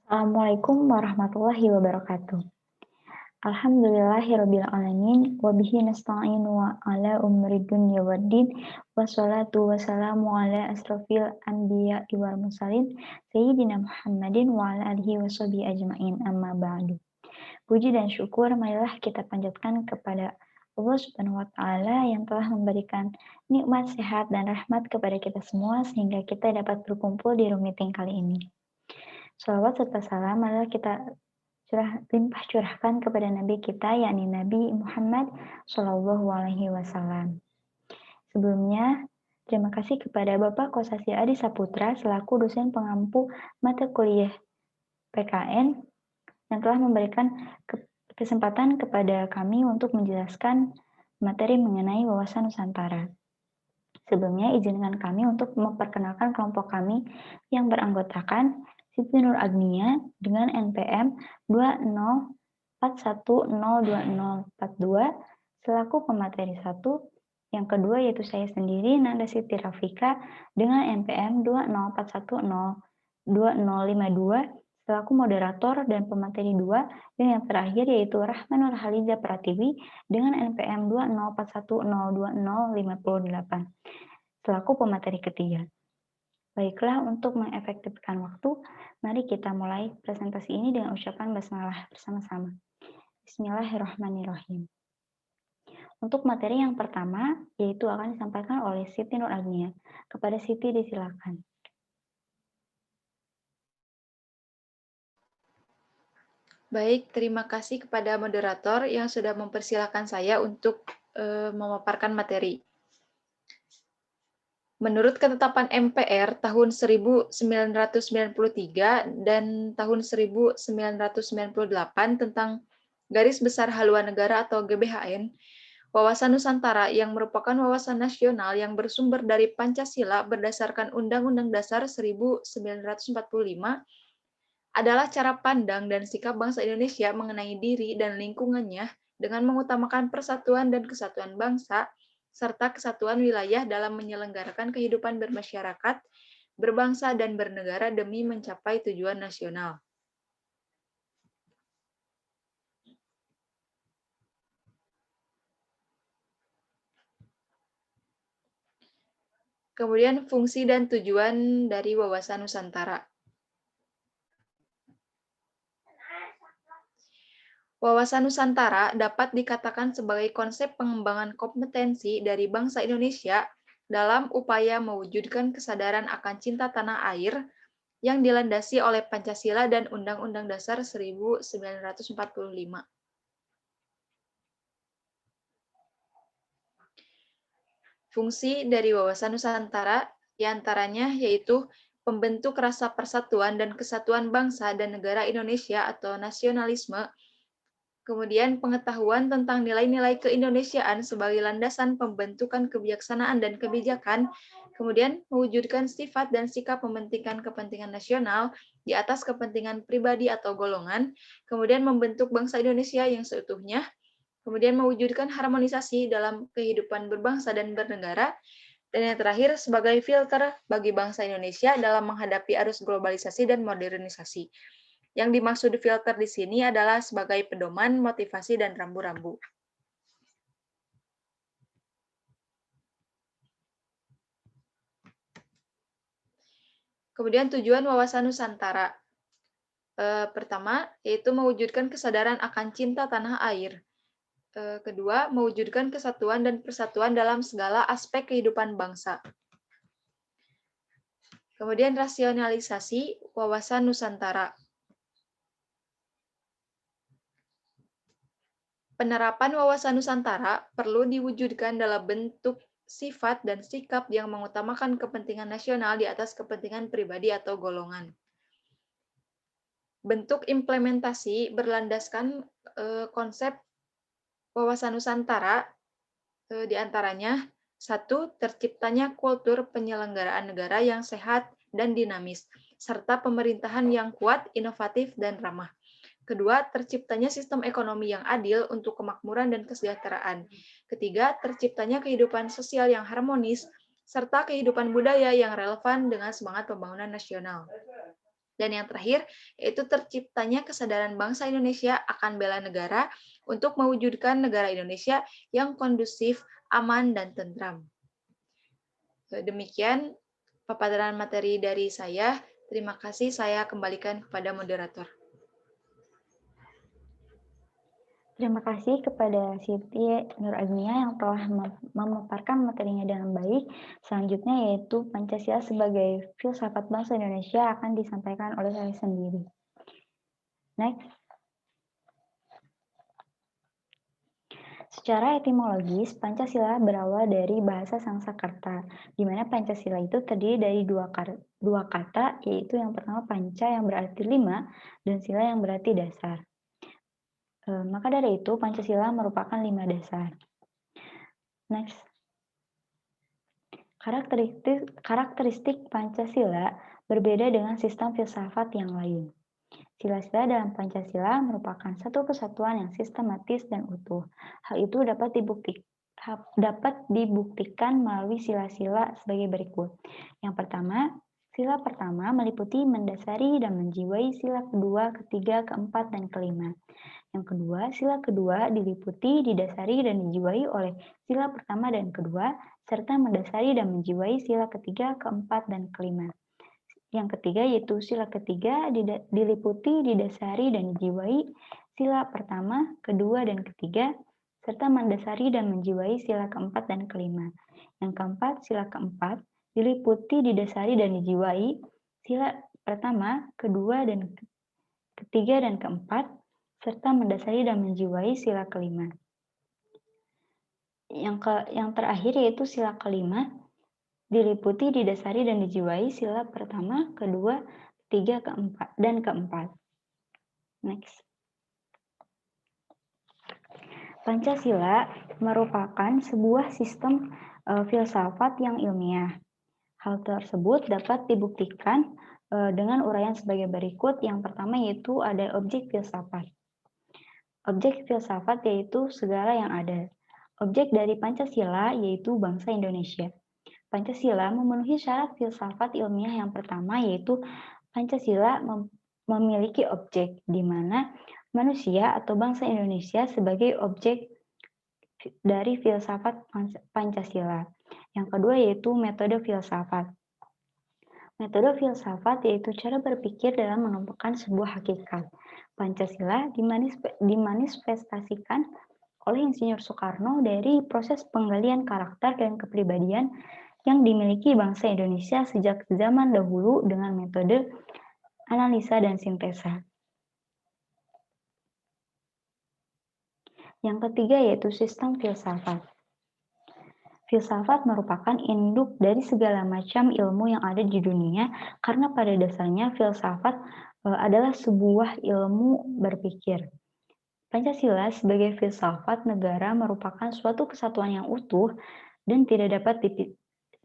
Assalamualaikum warahmatullahi wabarakatuh. Alhamdulillahirabbil alamin wa bihi nasta'inu ala umuri dunya waddin wassalatu wassalamu ala asrofil anbiya'i wal mursalin sayyidina Muhammadin wa ala alihi washabihi ajmain amma ba'du. Puji dan syukur marilah kita panjatkan kepada Allah Subhanahu wa taala yang telah memberikan nikmat sehat dan rahmat kepada kita semua sehingga kita dapat berkumpul di room meeting kali ini. Shalawat serta salam marilah kita limpah curahkan kepada Nabi kita, yakni Nabi Muhammad Shallallahu Alaihi Wasallam. Sebelumnya, terima kasih kepada Bapak Kosasih Adi Saputra selaku dosen pengampu mata kuliah PKN yang telah memberikan kesempatan kepada kami untuk menjelaskan materi mengenai wawasan Nusantara. Sebelumnya, izinkan kami untuk memperkenalkan kelompok kami yang beranggotakan Siti Nur Agnia dengan NPM 2041020042 selaku pemateri 1. Yang kedua yaitu saya sendiri, Nanda Siti Rafika dengan NPM 2041020052 selaku moderator dan pemateri 2. Dan yang terakhir yaitu Rahmanur Haliza Pratiwi dengan NPM 2041020058 selaku pemateri ketiga. Baiklah, untuk mengefektifkan waktu, mari kita mulai presentasi ini dengan ucapan basmalah bersama-sama. Bismillahirrahmanirrahim. Untuk materi yang pertama, yaitu akan disampaikan oleh Siti Nur Agnia. Kepada Siti disilakan. Baik, terima kasih kepada moderator yang sudah mempersilahkan saya untuk memaparkan materi. Menurut ketetapan MPR tahun 1993 dan tahun 1998 tentang Garis Besar Haluan Negara atau GBHN, wawasan Nusantara yang merupakan wawasan nasional yang bersumber dari Pancasila berdasarkan Undang-Undang Dasar 1945 adalah cara pandang dan sikap bangsa Indonesia mengenai diri dan lingkungannya dengan mengutamakan persatuan dan kesatuan bangsa, serta kesatuan wilayah dalam menyelenggarakan kehidupan bermasyarakat, berbangsa, dan bernegara demi mencapai tujuan nasional. Kemudian fungsi dan tujuan dari wawasan Nusantara. Wawasan Nusantara dapat dikatakan sebagai konsep pengembangan kompetensi dari bangsa Indonesia dalam upaya mewujudkan kesadaran akan cinta tanah air yang dilandasi oleh Pancasila dan Undang-Undang Dasar 1945. Fungsi dari wawasan Nusantara diantaranya yaitu pembentuk rasa persatuan dan kesatuan bangsa dan negara Indonesia atau nasionalisme, kemudian pengetahuan tentang nilai-nilai keindonesiaan sebagai landasan pembentukan kebijaksanaan dan kebijakan, kemudian mewujudkan sifat dan sikap mementingkan kepentingan nasional di atas kepentingan pribadi atau golongan, kemudian membentuk bangsa Indonesia yang seutuhnya, kemudian mewujudkan harmonisasi dalam kehidupan berbangsa dan bernegara, dan yang terakhir sebagai filter bagi bangsa Indonesia dalam menghadapi arus globalisasi dan modernisasi. Yang dimaksud filter di sini adalah sebagai pedoman, motivasi, dan rambu-rambu. Kemudian tujuan wawasan Nusantara. Pertama, yaitu mewujudkan kesadaran akan cinta tanah air. Kedua, mewujudkan kesatuan dan persatuan dalam segala aspek kehidupan bangsa. Kemudian rasionalisasi wawasan Nusantara. Penerapan wawasan Nusantara perlu diwujudkan dalam bentuk sifat dan sikap yang mengutamakan kepentingan nasional di atas kepentingan pribadi atau golongan. Bentuk implementasi berlandaskan konsep wawasan Nusantara, diantaranya 1. Terciptanya kultur penyelenggaraan negara yang sehat dan dinamis, serta pemerintahan yang kuat, inovatif, dan ramah. Kedua, terciptanya sistem ekonomi yang adil untuk kemakmuran dan kesejahteraan. Ketiga, terciptanya kehidupan sosial yang harmonis, serta kehidupan budaya yang relevan dengan semangat pembangunan nasional. Dan yang terakhir, yaitu terciptanya kesadaran bangsa Indonesia akan bela negara untuk mewujudkan negara Indonesia yang kondusif, aman, dan tentram. Demikian paparan materi dari saya. Terima kasih, saya kembalikan kepada moderator. Terima kasih kepada Siti Nur Agnia yang telah memaparkan materinya dengan baik. Selanjutnya yaitu Pancasila sebagai filsafat bangsa Indonesia akan disampaikan oleh saya sendiri. Next. Secara etimologis, Pancasila berawal dari bahasa Sanskerta, di mana Pancasila itu terdiri dari dua kata, yaitu yang pertama panca yang berarti 5, dan sila yang berarti dasar. Maka dari itu, Pancasila merupakan 5 dasar. Next. Karakteristik Pancasila berbeda dengan sistem filsafat yang lain. Sila-sila dalam Pancasila merupakan satu kesatuan yang sistematis dan utuh. Hal itu dapat dibuktikan melalui sila-sila sebagai berikut. Yang pertama, sila pertama meliputi mendasari dan menjiwai sila kedua, ketiga, keempat, dan kelima. Yang kedua, sila kedua diliputi, didasari, dan dijiwai oleh sila pertama dan kedua, serta mendasari dan menjiwai sila ketiga, keempat, dan kelima. Yang ketiga yaitu sila ketiga diliputi, didasari, dan dijiwai sila pertama, kedua, dan ketiga, serta mendasari dan menjiwai sila keempat dan kelima. Yang keempat, sila keempat diliputi, didasari, dan dijiwai sila pertama, kedua, dan ketiga, dan keempat, serta mendasari dan menjiwai sila kelima. Yang terakhir yaitu sila kelima, diliputi, didasari, dan dijiwai sila pertama, kedua, ketiga, keempat, dan keempat. Next. Pancasila merupakan sebuah sistem filsafat yang ilmiah. Hal tersebut dapat dibuktikan dengan uraian sebagai berikut. Yang pertama yaitu ada objek filsafat. Objek filsafat yaitu segala yang ada. Objek dari Pancasila yaitu bangsa Indonesia. Pancasila memenuhi syarat filsafat ilmiah yang pertama yaitu Pancasila memiliki objek, di mana manusia atau bangsa Indonesia sebagai objek dari filsafat Pancasila. Yang kedua yaitu metode filsafat. Metode filsafat yaitu cara berpikir dalam menemukan sebuah hakikat. Pancasila dimanifestasikan oleh Insinyur Soekarno dari proses penggalian karakter dan kepribadian yang dimiliki bangsa Indonesia sejak zaman dahulu dengan metode analisa dan sintesa. Yang ketiga yaitu sistem filsafat. Filsafat merupakan induk dari segala macam ilmu yang ada di dunia karena pada dasarnya filsafat adalah sebuah ilmu berpikir. Pancasila sebagai filsafat negara merupakan suatu kesatuan yang utuh dan tidak dapat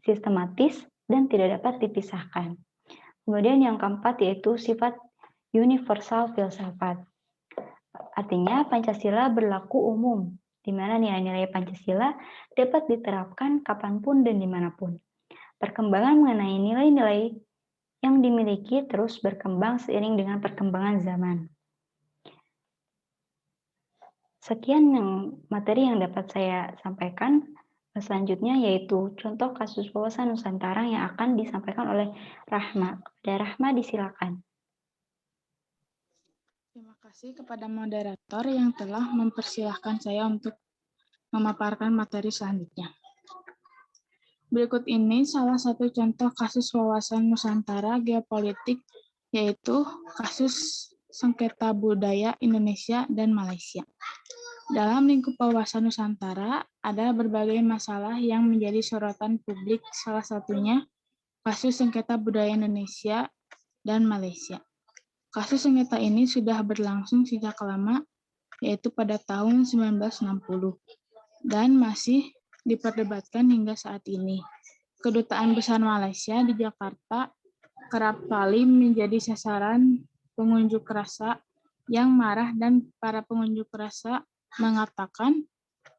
sistematis dan tidak dapat dipisahkan. Kemudian yang keempat yaitu sifat universal filsafat. Artinya Pancasila berlaku umum, di mana nilai-nilai Pancasila dapat diterapkan kapanpun dan dimanapun. Perkembangan mengenai nilai-nilai yang dimiliki terus berkembang seiring dengan perkembangan zaman. Sekian materi yang dapat saya sampaikan. Selanjutnya yaitu contoh kasus wawasan Nusantara yang akan disampaikan oleh Rahma. Rahma disilakan. Terima kasih kepada moderator yang telah mempersilahkan saya untuk memaparkan materi selanjutnya. Berikut ini salah satu contoh kasus wawasan Nusantara geopolitik, yaitu kasus sengketa budaya Indonesia dan Malaysia. Dalam lingkup wawasan Nusantara, ada berbagai masalah yang menjadi sorotan publik, salah satunya kasus sengketa budaya Indonesia dan Malaysia. Kasus sengketa ini sudah berlangsung sejak lama, yaitu pada tahun 1960, dan masih diperdebatkan hingga saat ini. Kedutaan Besar Malaysia di Jakarta kerap kali menjadi sasaran pengunjuk rasa yang marah dan para pengunjuk rasa mengatakan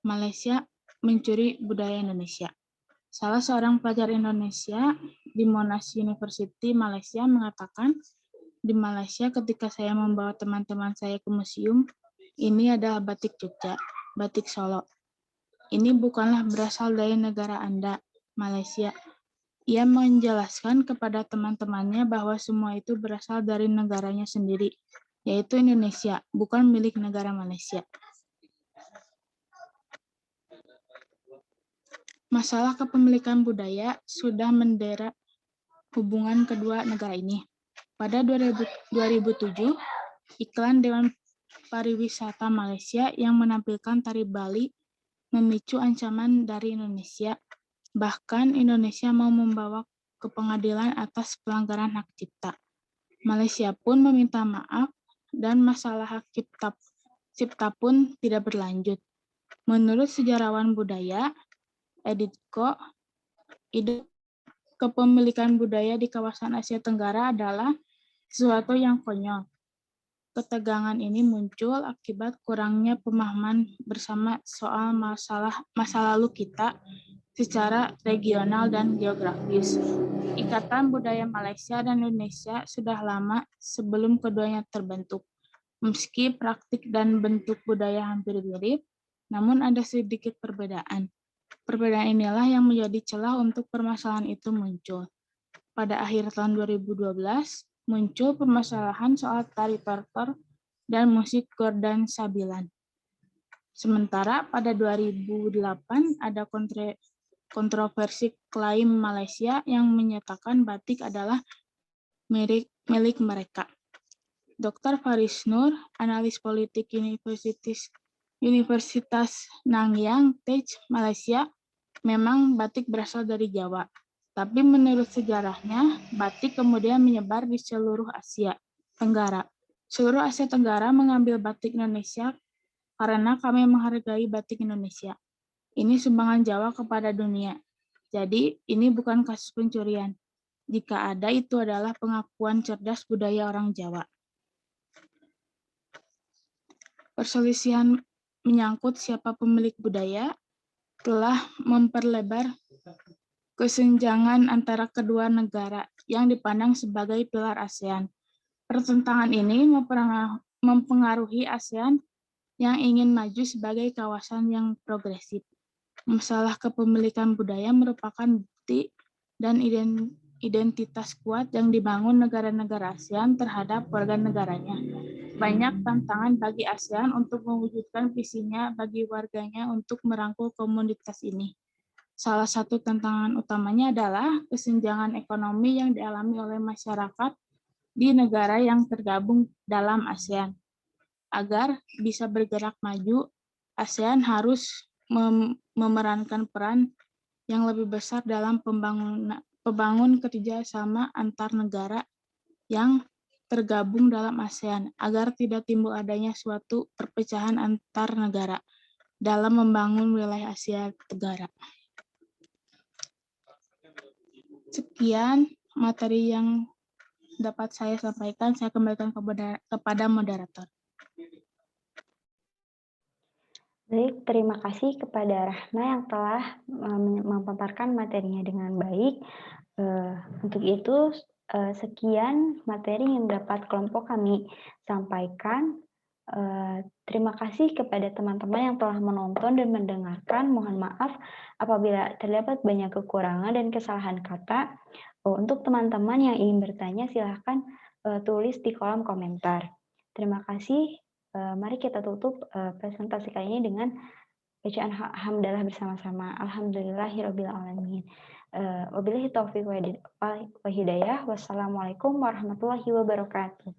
Malaysia mencuri budaya Indonesia. Salah seorang pelajar Indonesia di Monash University, Malaysia mengatakan di Malaysia ketika saya membawa teman-teman saya ke museum, ini adalah batik Jogja, batik Solo. Ini bukanlah berasal dari negara Anda, Malaysia. Ia menjelaskan kepada teman-temannya bahwa semua itu berasal dari negaranya sendiri, yaitu Indonesia, bukan milik negara Malaysia. Masalah kepemilikan budaya sudah mendera hubungan kedua negara ini. Pada 2007, iklan Dewan Pariwisata Malaysia yang menampilkan tari Bali memicu ancaman dari Indonesia. Bahkan Indonesia mau membawa ke pengadilan atas pelanggaran hak cipta. Malaysia pun meminta maaf dan masalah hak cipta pun tidak berlanjut. Menurut sejarawan budaya, Editko, ide kepemilikan budaya di kawasan Asia Tenggara adalah sesuatu yang konyol. Ketegangan ini muncul akibat kurangnya pemahaman bersama soal masa lalu kita secara regional dan geografis. Ikatan budaya Malaysia dan Indonesia sudah lama sebelum keduanya terbentuk. Meski praktik dan bentuk budaya hampir mirip, namun ada sedikit perbedaan. Perbedaan inilah yang menjadi celah untuk permasalahan itu muncul. Pada akhir tahun 2012, muncul permasalahan soal tari tortor dan musik Gordon Sabilan. Sementara pada 2008 ada kontroversi klaim Malaysia yang menyatakan batik adalah milik mereka. Dr. Faris Nur, analis politik Universitas Nanyang, Malaysia, memang batik berasal dari Jawa. Tapi menurut sejarahnya, batik kemudian menyebar di seluruh Asia Tenggara. Seluruh Asia Tenggara mengambil batik Indonesia karena kami menghargai batik Indonesia. Ini sumbangan Jawa kepada dunia. Jadi, ini bukan kasus pencurian. Jika ada, itu adalah pengakuan cerdas budaya orang Jawa. Perselisihan menyangkut siapa pemilik budaya telah memperlebar kesenjangan antara kedua negara yang dipandang sebagai pilar ASEAN. Pertentangan ini mempengaruhi ASEAN yang ingin maju sebagai kawasan yang progresif. Masalah kepemilikan budaya merupakan bukti dan identitas kuat yang dibangun negara-negara ASEAN terhadap warga negaranya. Banyak tantangan bagi ASEAN untuk mewujudkan visinya bagi warganya untuk merangkul komunitas ini. Salah satu tantangan utamanya adalah kesenjangan ekonomi yang dialami oleh masyarakat di negara yang tergabung dalam ASEAN. Agar bisa bergerak maju, ASEAN harus memerankan peran yang lebih besar dalam pembangun kerjasama antar negara yang tergabung dalam ASEAN, agar tidak timbul adanya suatu perpecahan antar negara dalam membangun wilayah Asia Tenggara. Sekian materi yang dapat saya sampaikan. Saya kembalikan kepada moderator. Baik, terima kasih kepada Rahma yang telah memaparkan materinya dengan baik. Untuk itu, sekian materi yang dapat kelompok kami sampaikan. Terima kasih kepada teman-teman yang telah menonton dan mendengarkan. Mohon maaf apabila terdapat banyak kekurangan dan kesalahan kata. Untuk teman-teman yang ingin bertanya, silahkan tulis di kolom komentar. Terima kasih. Mari kita tutup presentasi kali ini dengan bacaan hamdalah bersama-sama. Alhamdulillahirrabbilalamin. Wabillahi taufiq wa hidayah. Wassalamualaikum warahmatullahi wabarakatuh.